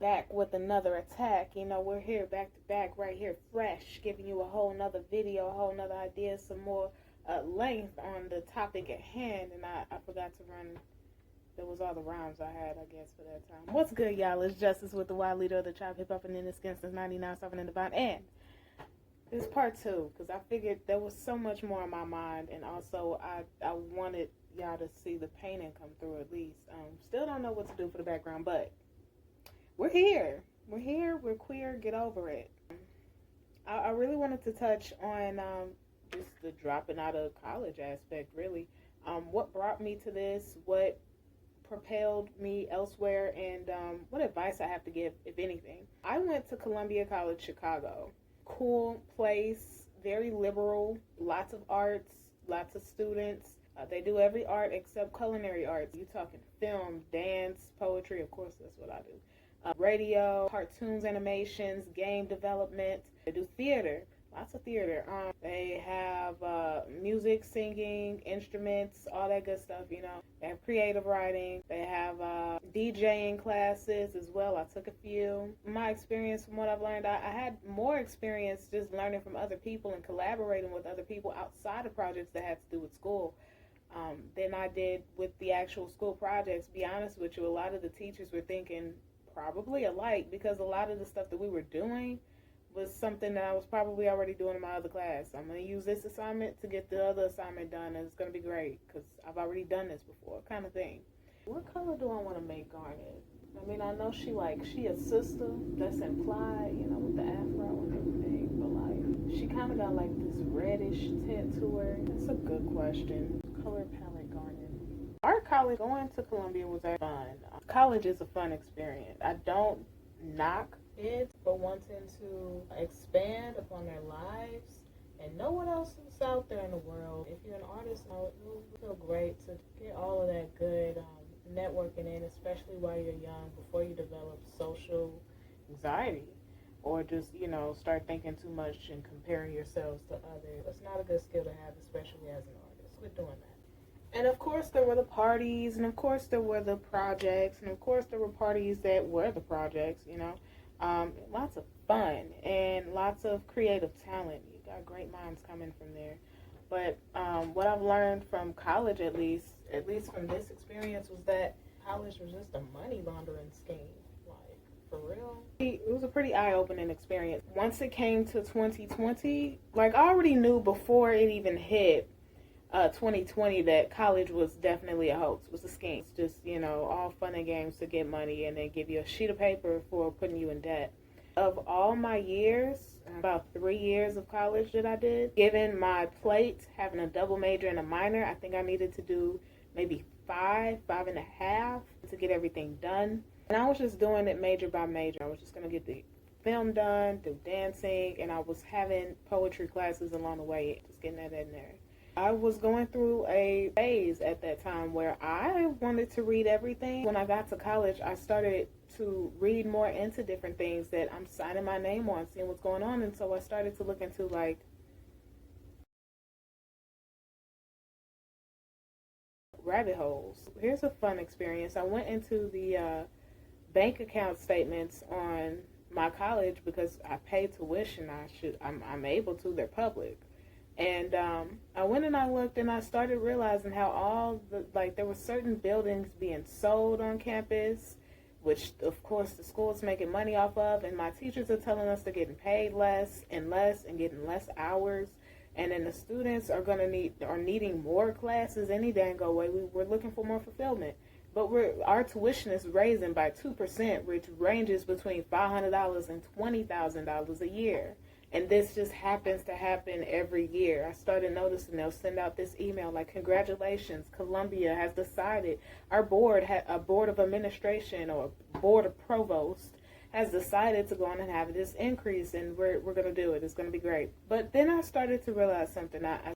back with another attack. You know, we're here back to back right here, fresh, giving you a whole nother video, a whole nother idea, some more length on the topic at hand. And I forgot to run, there was all the rhymes I had, I guess, for that time. What's good, y'all? It's Justice with the wild leader of the tribe, hip hop and in the skin since 99, serving in divine. And this is part 2, because I figured there was so much more in my mind, and also I wanted y'all to see the painting come through at least. Still don't know what to do for the background, but we're here. We're here. We're queer. Get over it. I really wanted to touch on just the dropping out of college aspect, really. What brought me to this, what propelled me elsewhere, and what advice I have to give, if anything. I went to Columbia College, Chicago. Cool place, very liberal, lots of arts, lots of students. They do every art except culinary arts. You talking film, dance, poetry, of course that's what I do. Radio, cartoons, animations, game development. They do theater, lots of theater. They have music, singing, instruments, all that good stuff, you know. They have creative writing. They have DJing classes as well. I took a few. My experience, from what I've learned, I had more experience just learning from other people and collaborating with other people outside of projects that had to do with school than I did with the actual school projects. Be honest with you, a lot of the teachers were thinking probably alike, because a lot of the stuff that we were doing was something that I was probably already doing in my other class. I'm going to use this assignment to get the other assignment done, and it's going to be great because I've already done this before, kind of thing. What color do I want to make Garnet? I mean, I know she a sister, that's implied, you know, with the afro and everything, but like, she kind of got like this reddish tint to her. That's a good question. Color palette Garnet. Art college, going to Columbia was fun. College is a fun experience. I don't knock it for wanting to expand upon their lives and know what else is out there in the world. If you're an artist, it will feel great to get all of that good networking in, especially while you're young, before you develop social anxiety or just, you know, start thinking too much and comparing yourselves to others. It's not a good skill to have, especially as an artist. Quit doing that. And of course there were the parties, and of course there were the projects, and of course there were parties that were the projects, you know. Lots of fun and lots of creative talent. You got great minds coming from there. But what I've learned from college, at least from this experience, was that college was just a money laundering scheme. Like, for real. It was a pretty eye-opening experience. Once it came to 2020, like, I already knew before it even hit 2020 that college was definitely a hoax, was a scheme. It's just, you know, all fun and games to get money and then give you a sheet of paper for putting you in debt. Of all my years, about 3 years of college that I did, given my plate, having a double major and a minor, I think I needed to do maybe 5.5 to get everything done. And I was just doing it major by major. I was just going to get the film done, do dancing, and I was having poetry classes along the way, just getting that in there. I was going through a phase at that time where I wanted to read everything. When I got to college, I started to read more into different things that I'm signing my name on, seeing what's going on. And so I started to look into, like, rabbit holes. Here's a fun experience. I went into the bank account statements on my college because I pay tuition. I'm able to. They're public. And I went and I looked and I started realizing how there were certain buildings being sold on campus, which of course the school's making money off of, and my teachers are telling us they're getting paid less and getting less hours, and then the students are needing more classes any dang way. We're looking for more fulfillment. But our tuition is raising by 2%, which ranges between $500 and $20,000 a year. And this just happens to happen every year. I started noticing they'll send out this email like, congratulations, Columbia has decided, our board, a board of administration or board of provost has decided to go on and have this increase, and we're going to do it. It's going to be great. But then I started to realize something. I